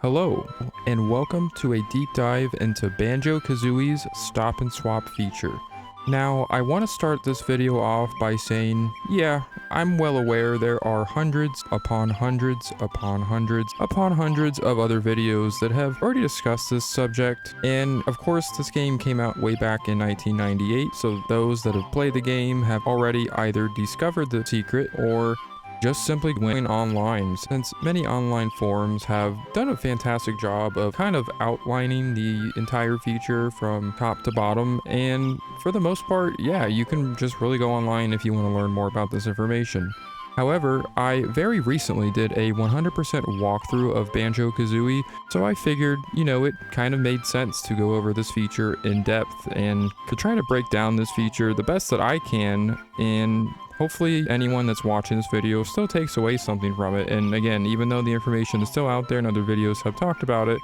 Hello, and welcome to a deep dive into Banjo-Kazooie's Stop and Swap feature. Now, I want to start this video off by saying, yeah, I'm well aware there are hundreds upon hundreds upon hundreds upon hundreds of other videos that have already discussed this subject, and of course this game came out way back in 1998, so those that have played the game have already either discovered the secret or just simply going online, since many online forums have done a fantastic job of kind of outlining the entire feature from top to bottom, and for the most part, yeah, you can just really go online if you want to learn more about this information. However, I very recently did a 100% walkthrough of Banjo-Kazooie, so I figured, it kind of made sense to go over this feature in depth and to try to break down this feature the best that I can, and hopefully anyone that's watching this video still takes away something from it. And again, even though the information is still out there and other videos have talked about it,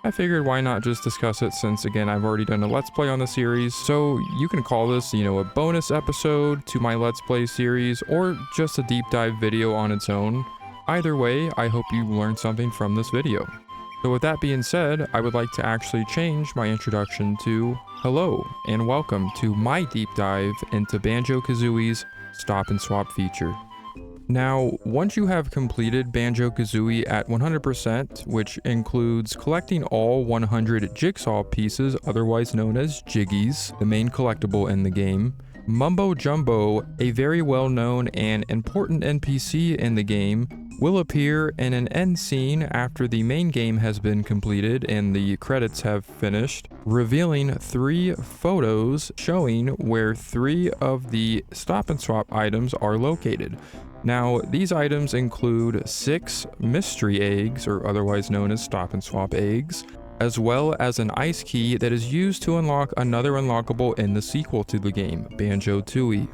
I figured why not just discuss it, since again I've already done a Let's Play on the series. So you can call this, a bonus episode to my Let's Play series, or just a deep dive video on its own. Either way, I hope you learned something from this video. So with that being said, I would like to actually change my introduction to hello and welcome to my deep dive into Banjo-Kazooie's Stop and Swap feature. Now, once you have completed Banjo-Kazooie at 100%, which includes collecting all 100 jigsaw pieces, otherwise known as Jiggies, the main collectible in the game, Mumbo Jumbo, a very well-known and important NPC in the game, will appear in an end scene after the main game has been completed and the credits have finished, revealing 3 photos showing where 3 of the Stop and Swap items are located. Now, these items include 6 mystery eggs, or otherwise known as Stop and Swap eggs, as well as an ice key that is used to unlock another unlockable in the sequel to the game, Banjo-Tooie.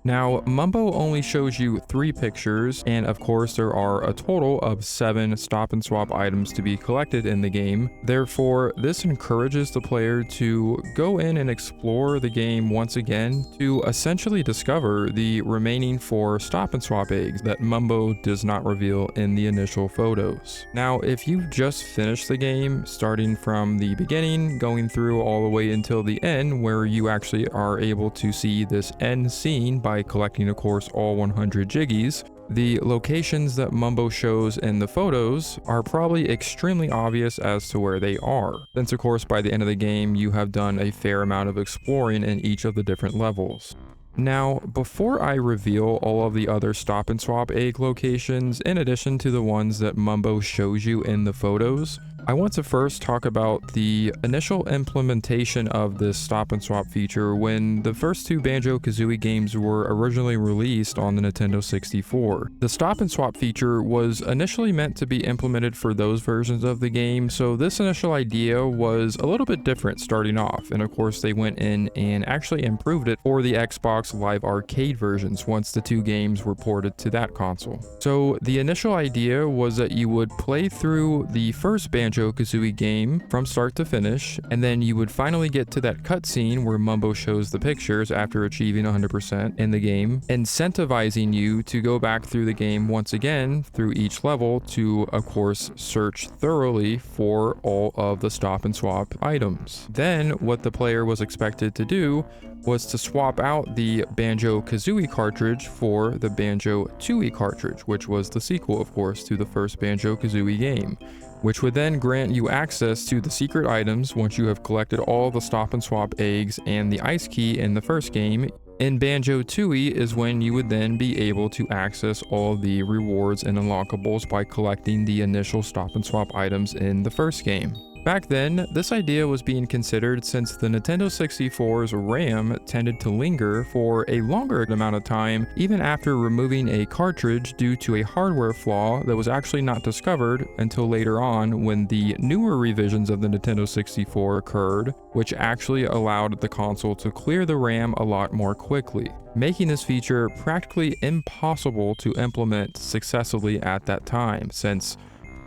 Now, Mumbo only shows you 3 pictures, and of course there are a total of 7 Stop and Swap items to be collected in the game. Therefore, this encourages the player to go in and explore the game once again to essentially discover the remaining 4 Stop and Swap eggs that Mumbo does not reveal in the initial photos. Now, if you've just finished the game, starting from the beginning, going through all the way until the end, where you actually are able to see this end scene by collecting, of course, all 100 Jiggies, the locations that Mumbo shows in the photos are probably extremely obvious as to where they are, since of course by the end of the game you have done a fair amount of exploring in each of the different levels. Now, before I reveal all of the other Stop and Swap egg locations, in addition to the ones that Mumbo shows you in the photos, I want to first talk about the initial implementation of this Stop and Swap feature when the first 2 Banjo-Kazooie games were originally released on the Nintendo 64. The Stop and Swap feature was initially meant to be implemented for those versions of the game, so this initial idea was a little bit different starting off, and of course they went in and actually improved it for the Xbox Live Arcade versions once the 2 games were ported to that console. So the initial idea was that you would play through the first Banjo-Kazooie game from start to finish, and then you would finally get to that cutscene where Mumbo shows the pictures after achieving 100% in the game, incentivizing you to go back through the game once again through each level to, of course, search thoroughly for all of the Stop and Swap items. Then what the player was expected to do was to swap out the Banjo-Kazooie cartridge for the Banjo-Tooie cartridge, which was the sequel, of course, to the first Banjo-Kazooie game, which would then grant you access to the secret items once you have collected all the Stop and Swap eggs and the ice key in the first game. In Banjo-Tooie is when you would then be able to access all the rewards and unlockables by collecting the initial Stop and Swap items in the first game. Back then, this idea was being considered since the Nintendo 64's RAM tended to linger for a longer amount of time even after removing a cartridge due to a hardware flaw that was actually not discovered until later on when the newer revisions of the Nintendo 64 occurred, which actually allowed the console to clear the RAM a lot more quickly, making this feature practically impossible to implement successfully at that time, since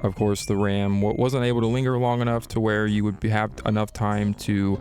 of course the RAM wasn't able to linger long enough to where you would have enough time to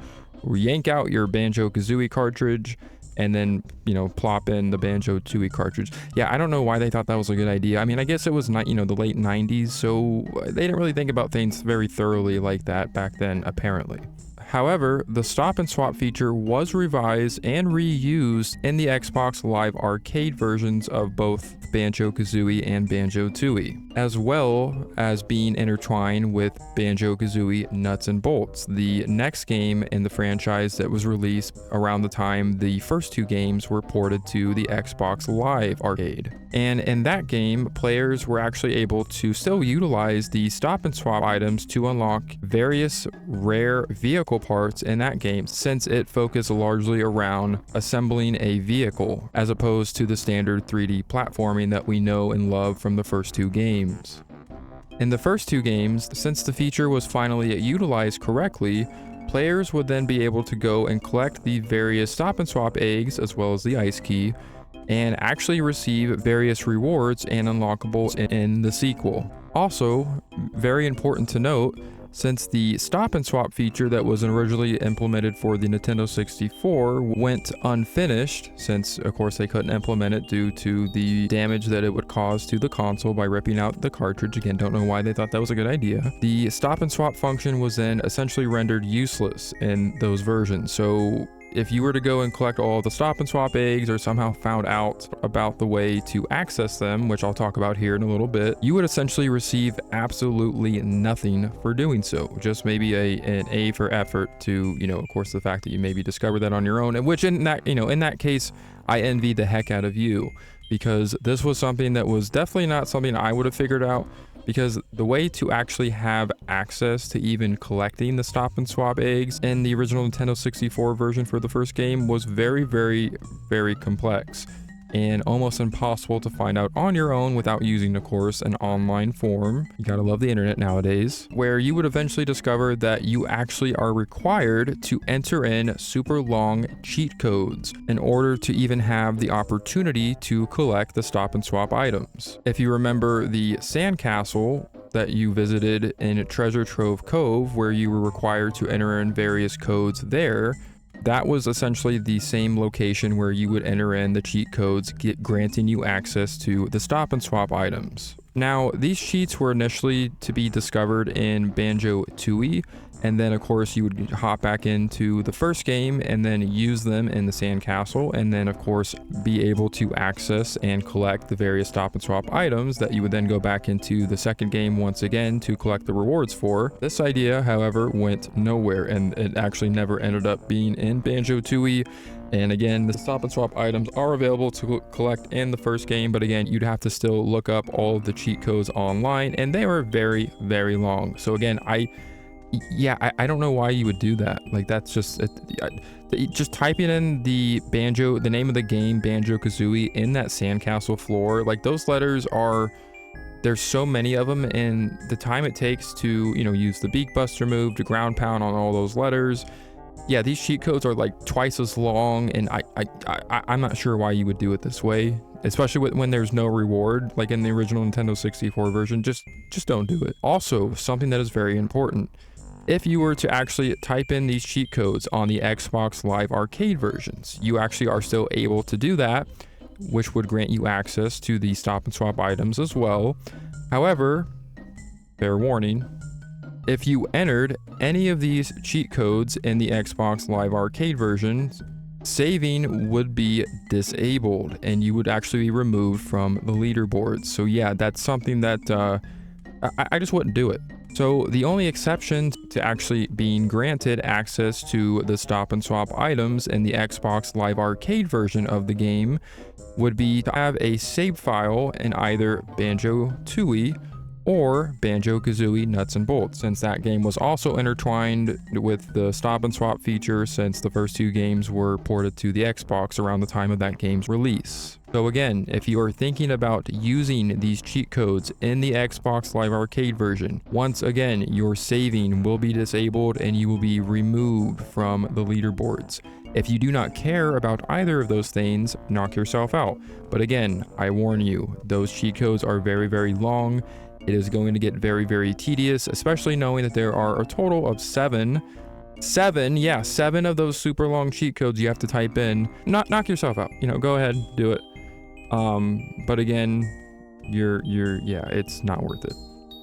yank out your Banjo-Kazooie cartridge, and then, you know, plop in the Banjo-Tooie cartridge. Yeah, I don't know why they thought that was a good idea. I mean, I guess it was not, you know, the late 90s, so they didn't really think about things very thoroughly like that back then, apparently. However, the stop and swap feature was revised and reused in the Xbox Live Arcade versions of both Banjo-Kazooie and Banjo-Tooie, as well as being intertwined with Banjo-Kazooie Nuts and Bolts, the next game in the franchise that was released around the time the first two games were ported to the Xbox Live Arcade. And in that game, players were actually able to still utilize the stop and swap items to unlock various rare vehicle parts in that game, since it focused largely around assembling a vehicle as opposed to the standard 3D platforming that we know and love from the first two games. In the first two games, since the feature was finally utilized correctly, players would then be able to go and collect the various stop and swap eggs as well as the ice key, and actually receive various rewards and unlockables in the sequel. Also, very important to note, since the stop and swap feature that was originally implemented for the Nintendo 64 went unfinished, since of course they couldn't implement it due to the damage that it would cause to the console by ripping out the cartridge. Again, don't know why they thought that was a good idea. The stop and swap function was then essentially rendered useless in those versions. So if you were to go and collect all the stop and swap eggs or somehow found out about the way to access them, which I'll talk about here in a little bit, you would essentially receive absolutely nothing for doing so. Just maybe an A for effort to, you know, of course, the fact that you maybe discovered that on your own, and which in that, you know, in that case, I envy the heck out of you, because this was something that was definitely not something I would have figured out. Because the way to actually have access to even collecting the stop and swap eggs in the original Nintendo 64 version for the first game was very, very, very complex and almost impossible to find out on your own without using, of course, an online forum. You gotta love the internet nowadays, where you would eventually discover that you actually are required to enter in super long cheat codes in order to even have the opportunity to collect the stop and swap items. If you remember the sandcastle that you visited in Treasure Trove Cove, where you were required to enter in various codes there, that was essentially the same location where you would enter in the cheat codes, granting you access to the stop and swap items. Now, these cheats were initially to be discovered in Banjo-Tooie, and then of course you would hop back into the first game and then use them in the sandcastle, and then of course be able to access and collect the various stop and swap items that you would then go back into the second game once again to collect the rewards for. This idea, however, went nowhere, and it actually never ended up being in Banjo-Tooie. And again, the stop and swap items are available to collect in the first game, but again, you'd have to still look up all of the cheat codes online, and they were very, very long. So again, I don't know why you would do that. Like, that's just just typing in the name of the game, Banjo-Kazooie, in that sandcastle floor. Like, those letters are, there's so many of them, and the time it takes to, you know, use the Beak Buster move to ground pound on all those letters. Yeah, these cheat codes are like twice as long, and I'm not sure why you would do it this way, especially when there's no reward, like in the original Nintendo 64 version. Just don't do it. Also, something that is very important. If you were to actually type in these cheat codes on the Xbox Live Arcade versions, you actually are still able to do that, which would grant you access to the stop and swap items as well. However, fair warning, if you entered any of these cheat codes in the Xbox Live Arcade versions, saving would be disabled and you would actually be removed from the leaderboards. So yeah, that's something that I just wouldn't do it. So the only exception to actually being granted access to the stop and swap items in the Xbox Live Arcade version of the game would be to have a save file in either Banjo-Tooie or Banjo-Kazooie Nuts and Bolts, since that game was also intertwined with the stop and swap feature, since the first two games were ported to the Xbox around the time of that game's release. So again, if you are thinking about using these cheat codes in the Xbox Live Arcade version, once again, your saving will be disabled and you will be removed from the leaderboards. If you do not care about either of those things, knock yourself out. But again, I warn you, those cheat codes are very, very long. It is going to get very, very tedious, especially knowing that there are a total of 7 7, yeah, 7 of those super long cheat codes you have to type in. Knock yourself out, you know, go ahead, do it. But again, yeah, it's not worth it.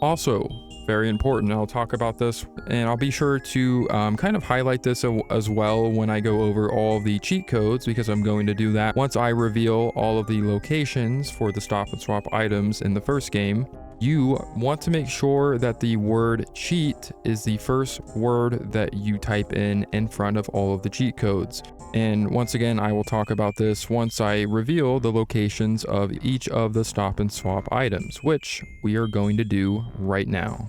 Also, very important, I'll talk about this, and I'll be sure to kind of highlight this as well when I go over all the cheat codes, because I'm going to do that once I reveal all of the locations for the stop and swap items in the first game. You want to make sure that the word cheat is the first word that you type in front of all of the cheat codes. And once again, I will talk about this once I reveal the locations of each of the stop and swap items, which we are going to do right now.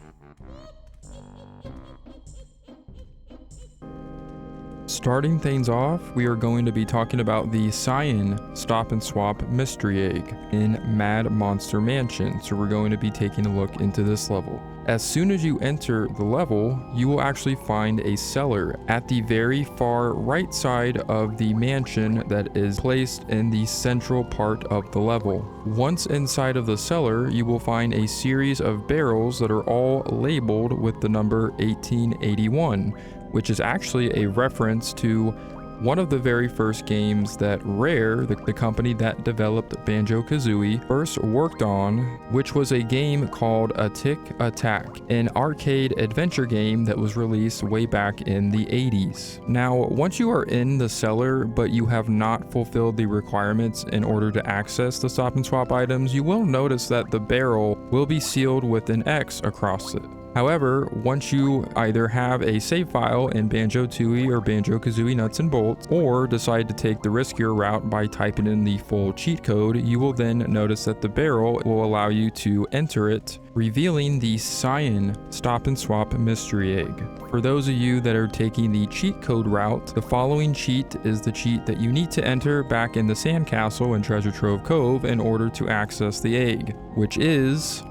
Starting things off, we are going to be talking about the Cyan Stop and Swap Mystery Egg in Mad Monster Mansion, so we're going to be taking a look into this level. As soon as you enter the level, you will actually find a cellar at the very far right side of the mansion that is placed in the central part of the level. Once inside of the cellar, you will find a series of barrels that are all labeled with the number 1881, which is actually a reference to one of the very first games that Rare, the company that developed Banjo-Kazooie, first worked on, which was a game called A Tick Attack, an arcade adventure game that was released way back in the 80s. Now, once you are in the cellar, but you have not fulfilled the requirements in order to access the stop and swap items, you will notice that the barrel will be sealed with an X across it. However, once you either have a save file in Banjo-Tooie or Banjo-Kazooie Nuts and Bolts, or decide to take the riskier route by typing in the full cheat code, you will then notice that the barrel will allow you to enter it, revealing the Cyan Stop and Swap Mystery Egg. For those of you that are taking the cheat code route, the following cheat is the cheat that you need to enter back in the sandcastle in Treasure Trove Cove in order to access the egg, which is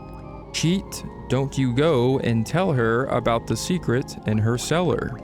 cheat. Don't you go and tell her about the secret in her cellar.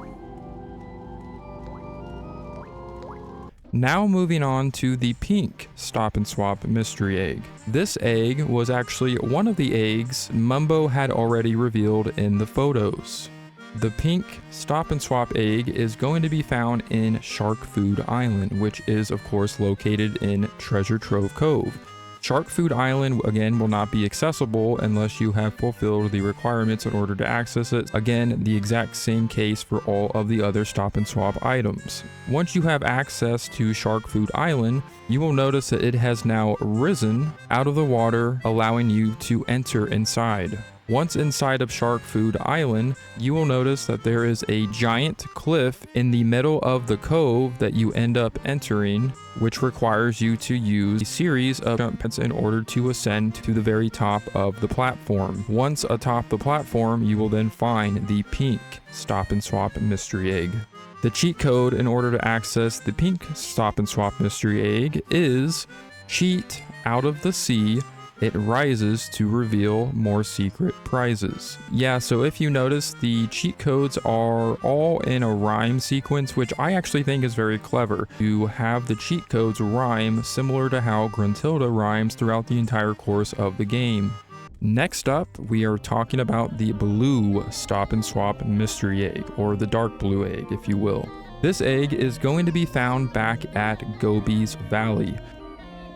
Now moving on to the pink Stop and Swap Mystery Egg. This egg was actually one of the eggs Mumbo had already revealed in the photos. The pink Stop and Swap egg is going to be found in Shark Food Island, which is of course located in Treasure Trove Cove. Shark Food Island, again, will not be accessible unless you have fulfilled the requirements in order to access it. Again, the exact same case for all of the other stop and swap items. Once you have access to Shark Food Island, you will notice that it has now risen out of the water, allowing you to enter inside. Once inside of Shark Food Island, you will notice that there is a giant cliff in the middle of the cove that you end up entering, which requires you to use a series of jumps in order to ascend to the very top of the platform. Once atop the platform, you will then find the pink Stop and Swap Mystery Egg. The cheat code in order to access the pink Stop and Swap Mystery Egg is cheat out of the sea. It rises to reveal more secret prizes. Yeah, so if you notice, the cheat codes are all in a rhyme sequence, which I actually think is very clever. You have the cheat codes rhyme similar to how Gruntilda rhymes throughout the entire course of the game. Next up, we are talking about the blue Stop and Swap Mystery Egg, or the dark blue egg, if you will. This egg is going to be found back at Gobi's Valley.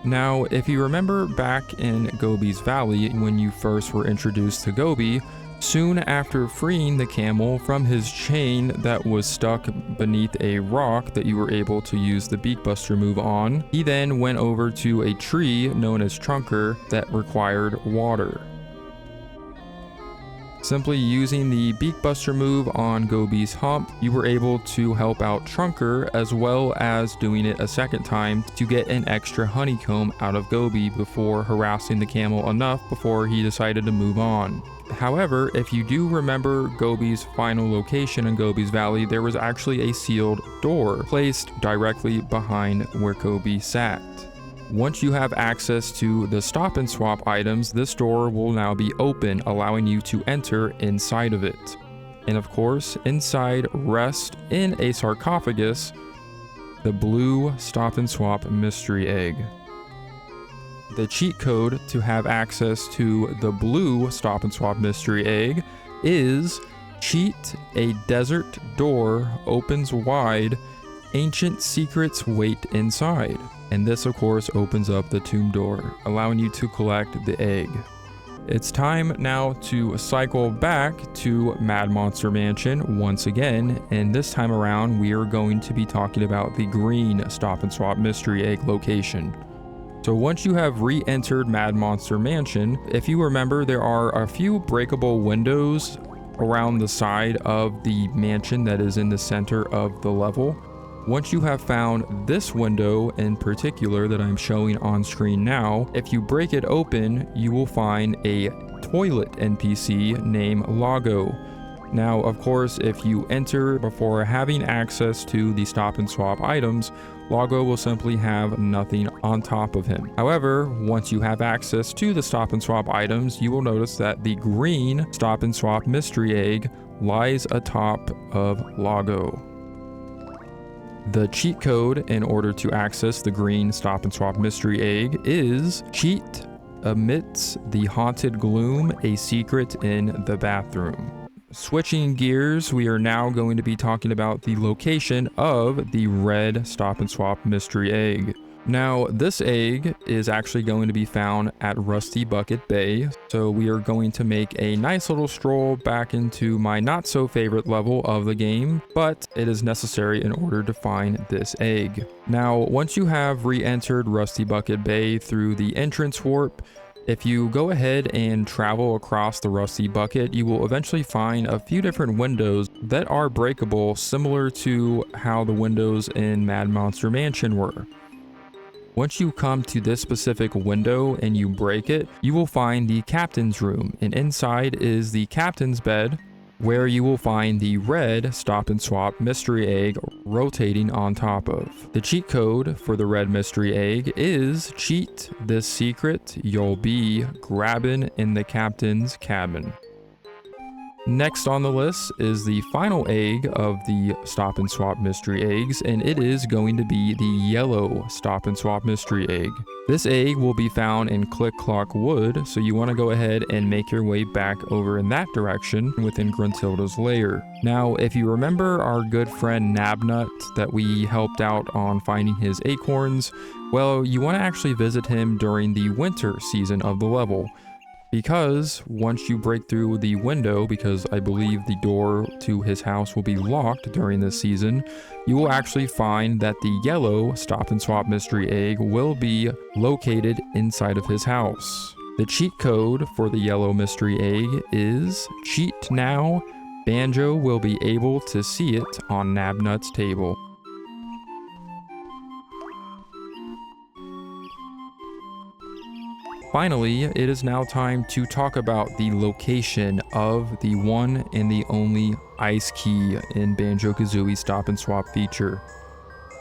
Now, if you remember back in Gobi's Valley, when you first were introduced to Gobi, soon after freeing the camel from his chain that was stuck beneath a rock that you were able to use the Beak Buster move on, he then went over to a tree known as Trunker that required water. Simply using the Beak Buster move on Gobi's hump, you were able to help out Trunker, as well as doing it a second time to get an extra honeycomb out of Gobi before harassing the camel enough before he decided to move on. However, if you do remember Gobi's final location in Gobi's Valley, there was actually a sealed door placed directly behind where Gobi sat. Once you have access to the stop and swap items, this door will now be open, allowing you to enter inside of it. And of course, inside rests in a sarcophagus the blue stop and swap mystery egg. The cheat code to have access to the blue stop and swap mystery egg is Cheat, a desert door opens wide, ancient secrets wait inside. And this of course opens up the tomb door, allowing you to collect the egg. It's time now to cycle back to Mad Monster Mansion once again, and this time around we are going to be talking about the green Stop and Swap mystery egg location. So once you have re-entered Mad Monster Mansion, if you remember, there are a few breakable windows around the side of the mansion that is in the center of the level. Once you have found this window in particular that I'm showing on screen now, if you break it open, you will find a toilet NPC named Lago. Now, of course, if you enter before having access to the Stop and Swap items, Lago will simply have nothing on top of him. However, once you have access to the Stop and Swap items, you will notice that the green Stop and Swap mystery egg lies atop of Lago. The cheat code in order to access the green Stop and Swap mystery egg is cheat amidst the haunted gloom, a secret in the bathroom. Switching gears, we are now going to be talking about the location of the red Stop and Swap mystery egg. Now, this egg is actually going to be found at Rusty Bucket Bay, so we are going to make a nice little stroll back into my not so favorite level of the game, but it is necessary in order to find this egg. Now, once you have re-entered Rusty Bucket Bay through the entrance warp, if you go ahead and travel across the Rusty Bucket, you will eventually find a few different windows that are breakable, similar to how the windows in Mad Monster Mansion were. Once you come to this specific window and you break it, you will find the captain's room, and inside is the captain's bed, where you will find the red Stop and Swap mystery egg rotating on top of. The cheat code for the red mystery egg is cheat this secret you'll be grabbing in the captain's cabin. Next on the list is the final egg of the Stop and Swap mystery eggs, and it is going to be the yellow Stop and Swap mystery egg. This egg will be found in Click Clock Wood, so you want to go ahead and make your way back over in that direction within Gruntilda's lair. Now, if you remember our good friend Nabnut that we helped out on finding his acorns, well, you want to actually visit him during the winter season of the level. Because once you break through the window, because I believe the door to his house will be locked during this season, you will actually find that the yellow Stop and Swap mystery egg will be located inside of his house. The cheat code for the yellow mystery egg is cheat now. Banjo will be able to see it on Nabnut's table. Finally, it is now time to talk about the location of the one and the only ice key in Banjo-Kazooie Stop and Swap feature.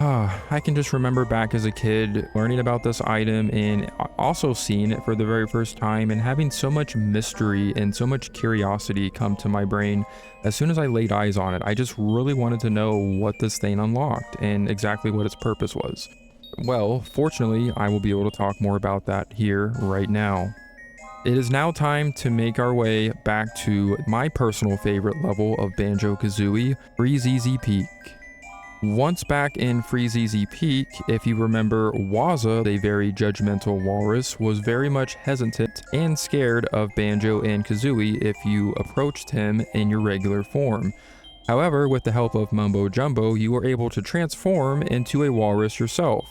I can just remember back as a kid learning about this item and also seeing it for the very first time and having so much mystery and so much curiosity come to my brain as soon as I laid eyes on it. I just really wanted to know what this thing unlocked and exactly what its purpose was. Well, fortunately, I will be able to talk more about that here right now. It is now time to make our way back to my personal favorite level of Banjo-Kazooie, Freeze-Easy Peak. Once back in Freeze-Easy Peak, if you remember, Wazza, a very judgmental walrus, was very much hesitant and scared of Banjo and Kazooie if you approached him in your regular form. However, with the help of Mumbo Jumbo, you were able to transform into a walrus yourself.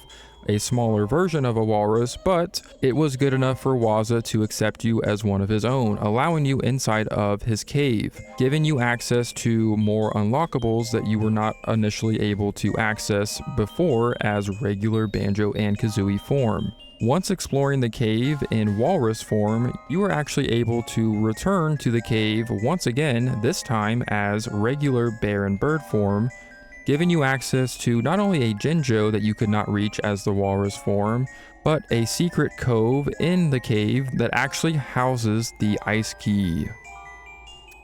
A smaller version of a walrus, but it was good enough for Wazza to accept you as one of his own, allowing you inside of his cave, giving you access to more unlockables that you were not initially able to access before as regular Banjo and Kazooie form. Once exploring the cave in walrus form, you were actually able to return to the cave once again, this time as regular bear and bird form, giving you access to not only a Jinjo that you could not reach as the walrus form, but a secret cove in the cave that actually houses the ice key.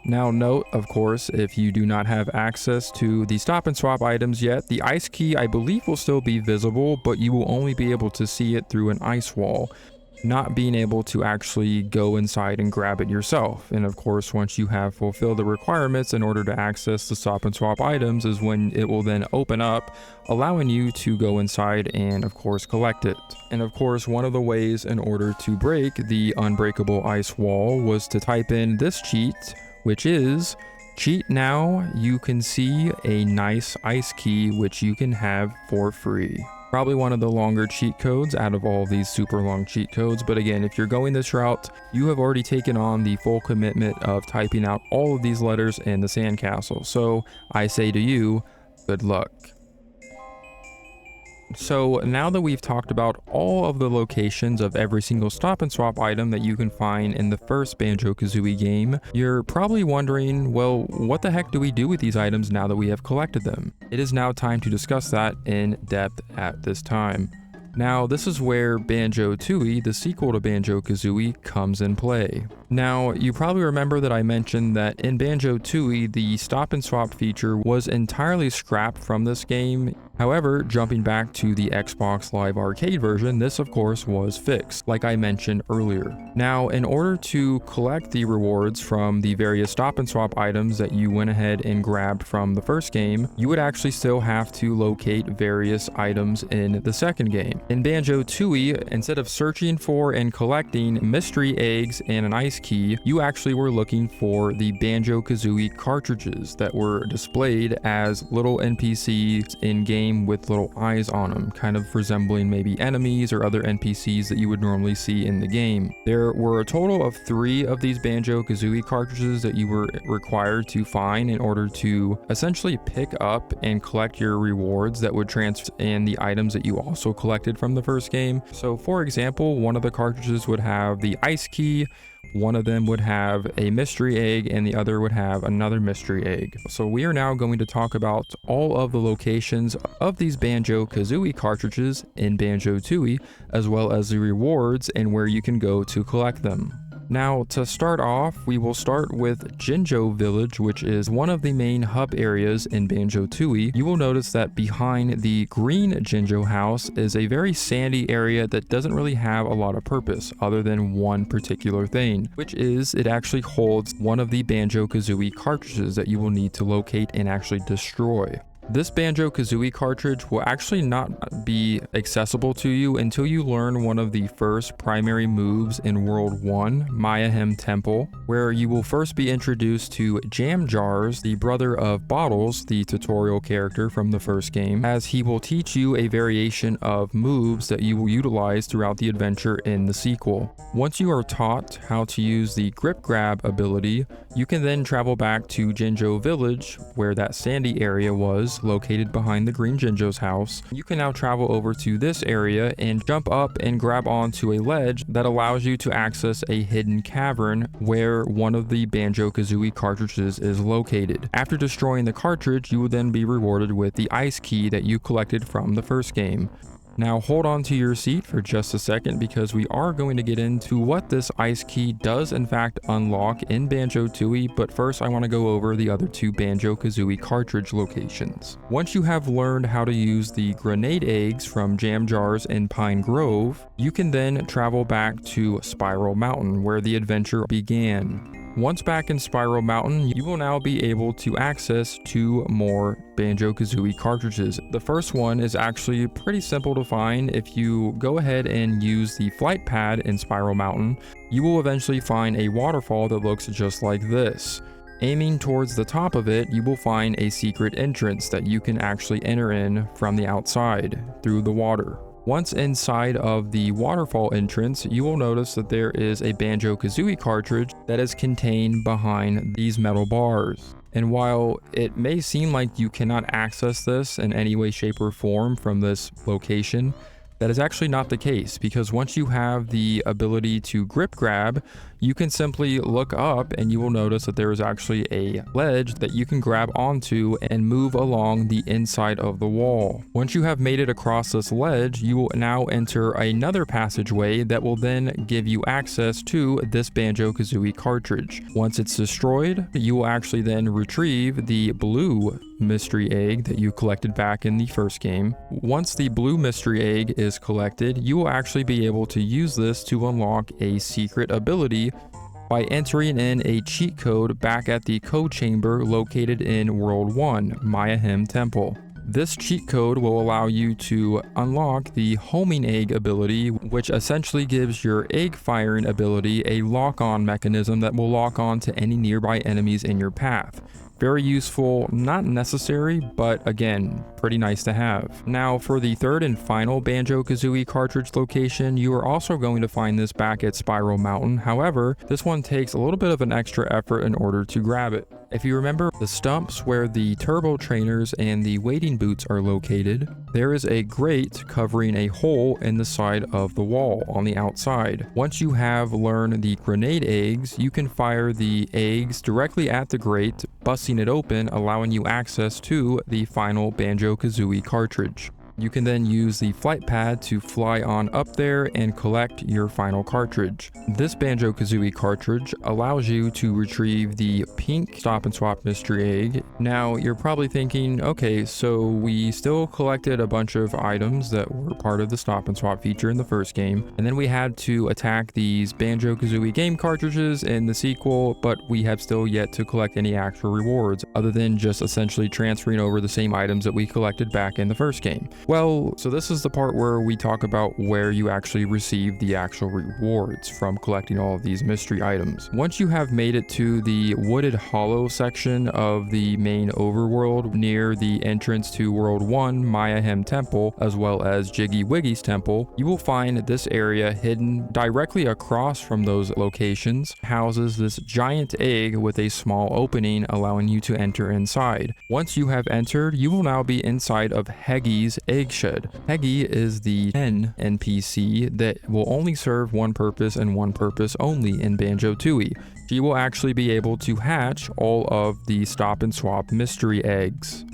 Now note, of course, if you do not have access to the Stop and Swap items yet, the ice key I believe will still be visible, but you will only be able to see it through an ice wall. not being able to actually go inside and grab it yourself. And of course, once you have fulfilled the requirements in order to access the Stop and Swap items is when it will then open up, allowing you to go inside and of course collect it. And of course, one of the ways in order to break the unbreakable ice wall was to type in this cheat, which is cheat now. You can see a nice ice key which you can have for free. Probably one of the longer cheat codes out of all of these super long cheat codes, but again, if you're going this route, you have already taken on the full commitment of typing out all of these letters in the sandcastle. So I say to you, good luck. So now that we've talked about all of the locations of every single Stop and Swap item that you can find in the first Banjo-Kazooie game, you're probably wondering, well, what the heck do we do with these items now that we have collected them? It is now time to discuss that in depth at this time. Now, this is where Banjo-Tooie, the sequel to Banjo-Kazooie, comes in play. Now, you probably remember that I mentioned that in Banjo-Tooie, the Stop and Swap feature was entirely scrapped from this game. However, jumping back to the Xbox Live Arcade version, this of course was fixed, like I mentioned earlier. Now, in order to collect the rewards from the various Stop and Swap items that you went ahead and grabbed from the first game, you would actually still have to locate various items in the second game. In Banjo-Tooie, instead of searching for and collecting mystery eggs and an ice key, you actually were looking for the Banjo-Kazooie cartridges that were displayed as little NPCs in-game with little eyes on them, kind of resembling maybe enemies or other NPCs that you would normally see in the game. There were a total of 3 of these Banjo-Kazooie cartridges that you were required to find in order to essentially pick up and collect your rewards that would transfer in the items that you also collected from the first game. So for example, one of the cartridges would have the ice key, one of them would have a mystery egg, and the other would have another mystery egg. So we are now going to talk about all of the locations of these Banjo-Kazooie cartridges in Banjo-Tooie, as well as the rewards and where you can go to collect them. Now, to start off, we will start with Jinjo Village, which is one of the main hub areas in Banjo-Tooie. You will notice that behind the green Jinjo house is a very sandy area that doesn't really have a lot of purpose other than one particular thing, which is it actually holds one of the Banjo-Kazooie cartridges that you will need to locate and actually destroy. This Banjo-Kazooie cartridge will actually not be accessible to you until you learn one of the first primary moves in World 1, Mayahem Temple, where you will first be introduced to Jam Jars, the brother of Bottles, the tutorial character from the first game, as he will teach you a variation of moves that you will utilize throughout the adventure in the sequel. Once you are taught how to use the Grip Grab ability, you can then travel back to Jinjo Village, where that sandy area was, located behind the green Jinjo's house. You can now travel over to this area and jump up and grab onto a ledge that allows you to access a hidden cavern where one of the Banjo-Kazooie cartridges is located. After destroying the cartridge, you will then be rewarded with the ice key that you collected from the first game. Now hold on to your seat for just a second because we are going to get into what this ice key does in fact unlock in Banjo-Tooie, but first I want to go over the other 2 Banjo-Kazooie cartridge locations. Once you have learned how to use the grenade eggs from Jam Jars in Pine Grove, you can then travel back to Spiral Mountain where the adventure began. Once back in Spiral Mountain, you will now be able to access 2 more Banjo-Kazooie cartridges. The first one is actually pretty simple to find. If you go ahead and use the flight pad in Spiral Mountain, you will eventually find a waterfall that looks just like this. Aiming towards the top of it, you will find a secret entrance that you can actually enter in from the outside through the water. Once inside of the waterfall entrance, you will notice that there is a Banjo-Kazooie cartridge that is contained behind these metal bars. And while it may seem like you cannot access this in any way, shape, or form from this location, that is actually not the case, because once you have the ability to grip grab, you can simply look up and you will notice that there is actually a ledge that you can grab onto and move along the inside of the wall. Once you have made it across this ledge, you will now enter another passageway that will then give you access to this Banjo-Kazooie cartridge. Once it's destroyed, you will actually then retrieve the blue mystery egg that you collected back in the first game. Once the blue mystery egg is is collected, you will actually be able to use this to unlock a secret ability by entering in a cheat code back at the code chamber located in World 1, Mayhem Temple. This cheat code will allow you to unlock the homing egg ability, which essentially gives your egg firing ability a lock-on mechanism that will lock on to any nearby enemies in your path. Very useful, not necessary, but again, pretty nice to have. Now, for the third and final Banjo-Kazooie cartridge location, you are also going to find this back at Spiral Mountain. However, this one takes a little bit of an extra effort in order to grab it. If you remember the stumps where the turbo trainers and the wading boots are located, there is a grate covering a hole in the side of the wall on the outside. Once you have learned the grenade eggs, you can fire the eggs directly at the grate, busting it open, allowing you access to the final Banjo-Kazooie cartridge. You can then use the flight pad to fly on up there and collect your final cartridge. This Banjo-Kazooie cartridge allows you to retrieve the pink Stop and Swap mystery egg. Now, you're probably thinking, okay, so we still collected a bunch of items that were part of the Stop and Swap feature in the first game, and then we had to attack these Banjo-Kazooie game cartridges in the sequel, but we have still yet to collect any actual rewards, other than just essentially transferring over the same items that we collected back in the first game. Well, so this is the part where we talk about where you actually receive the actual rewards from collecting all of these mystery items. Once you have made it to the Wooded Hollow section of the main overworld near the entrance to World 1, Mayhem Temple, as well as Jiggy Wiggy's Temple, you will find this area hidden directly across from those locations houses this giant egg with a small opening allowing you to enter inside. Once you have entered, you will now be inside of Heggy's egg shed. Heggy is the NPC that will only serve one purpose and one purpose only in Banjo-Tooie. She will actually be able to hatch all of the Stop and Swap mystery eggs.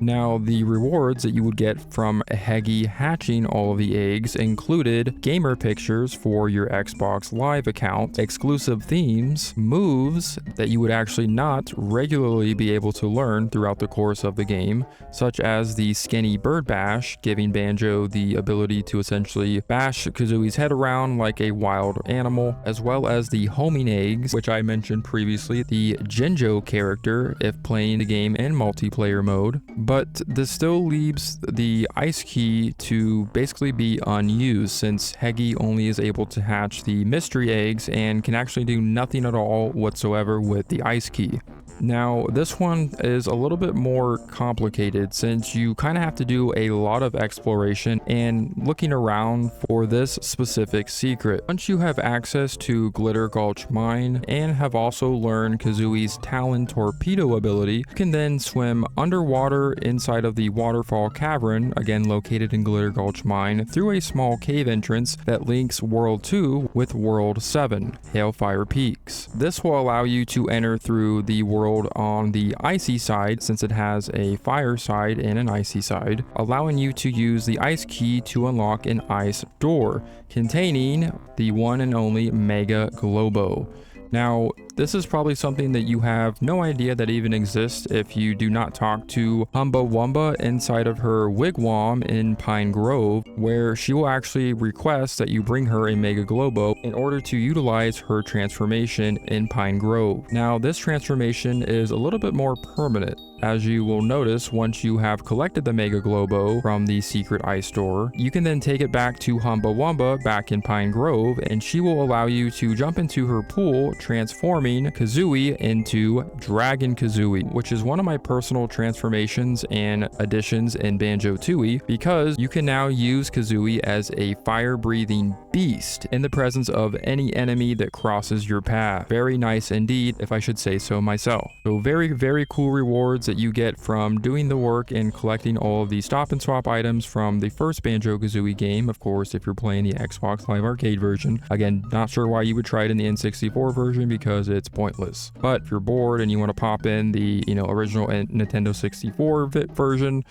Now, the rewards that you would get from Heggy hatching all of the eggs included gamer pictures for your Xbox Live account, exclusive themes, moves that you would actually not regularly be able to learn throughout the course of the game, such as the Skinny Bird Bash, giving Banjo the ability to essentially bash Kazooie's head around like a wild animal, as well as the homing eggs, which I mentioned previously, the Jinjo character if playing the game in multiplayer mode. But this still leaves the ice key to basically be unused, since Heggy only is able to hatch the mystery eggs and can actually do nothing at all whatsoever with the ice key. Now, this one is a little bit more complicated since you kind of have to do a lot of exploration and looking around for this specific secret. Once you have access to Glitter Gulch Mine and have also learned Kazooie's Talon Torpedo ability, you can then swim underwater inside of the Waterfall Cavern, again located in Glitter Gulch Mine, through a small cave entrance that links World 2 with World 7, Hailfire Peaks. This will allow you to enter through the world on the icy side, since it has a fire side and an icy side, allowing you to use the ice key to unlock an ice door containing the one and only Mega Globo. Now, this is probably something that you have no idea that even exists if you do not talk to Humba Wumba inside of her wigwam in Pine Grove, where she will actually request that you bring her a Mega Globo in order to utilize her transformation in Pine Grove. Now, this transformation is a little bit more permanent. As you will notice, once you have collected the Mega Globo from the secret ice door, you can then take it back to Humba Wumba back in Pine Grove, and she will allow you to jump into her pool, transforming Kazooie into Dragon Kazooie, which is one of my personal transformations and additions in Banjo-Tooie, because you can now use Kazooie as a fire-breathing beast in the presence of any enemy that crosses your path. Very nice indeed, if I should say so myself. So very, very cool rewards that you get from doing the work and collecting all of the Stop and Swap items from the first Banjo-Kazooie game. Of course, if you're playing the Xbox Live Arcade version. Again, not sure why you would try it in the N64 version, because it's pointless. But if you're bored and you want to pop in the original Nintendo 64 version,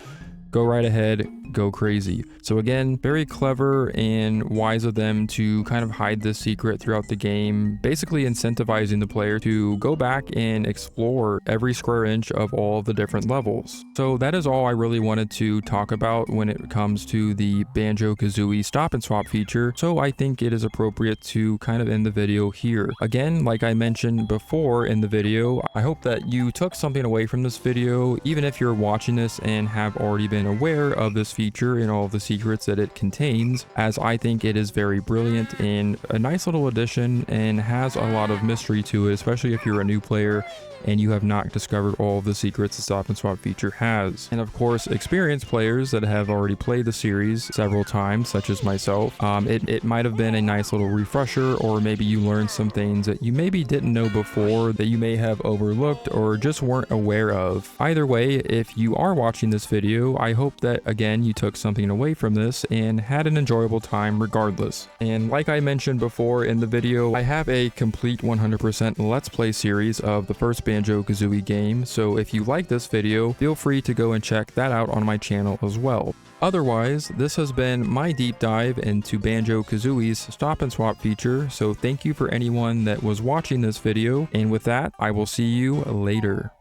go right ahead, go crazy. So again, very clever and wise of them to kind of hide this secret throughout the game, basically incentivizing the player to go back and explore every square inch of all the different levels. So that is all I really wanted to talk about when it comes to the Banjo-Kazooie stop and swap feature, so I think it is appropriate to kind of end the video here. Again, like I mentioned before in the video, I hope that you took something away from this video, even if you're watching this and have already been aware of this feature and all of the secrets that it contains, as I think it is very brilliant and a nice little addition and has a lot of mystery to it, especially if you're a new player and you have not discovered all of the secrets the stop and swap feature has. And of course, experienced players that have already played the series several times, such as myself, it might have been a nice little refresher, or maybe you learned some things that you maybe didn't know before that you may have overlooked or just weren't aware of. Either way, if you are watching this video, I hope that again you took something away from this and had an enjoyable time regardless. And like I mentioned before in the video, I have a complete 100% Let's Play series of the first Banjo-Kazooie game, so if you like this video, feel free to go and check that out on my channel as well. Otherwise, this has been my deep dive into Banjo-Kazooie's stop and swap feature, so thank you for anyone that was watching this video, and with that, I will see you later.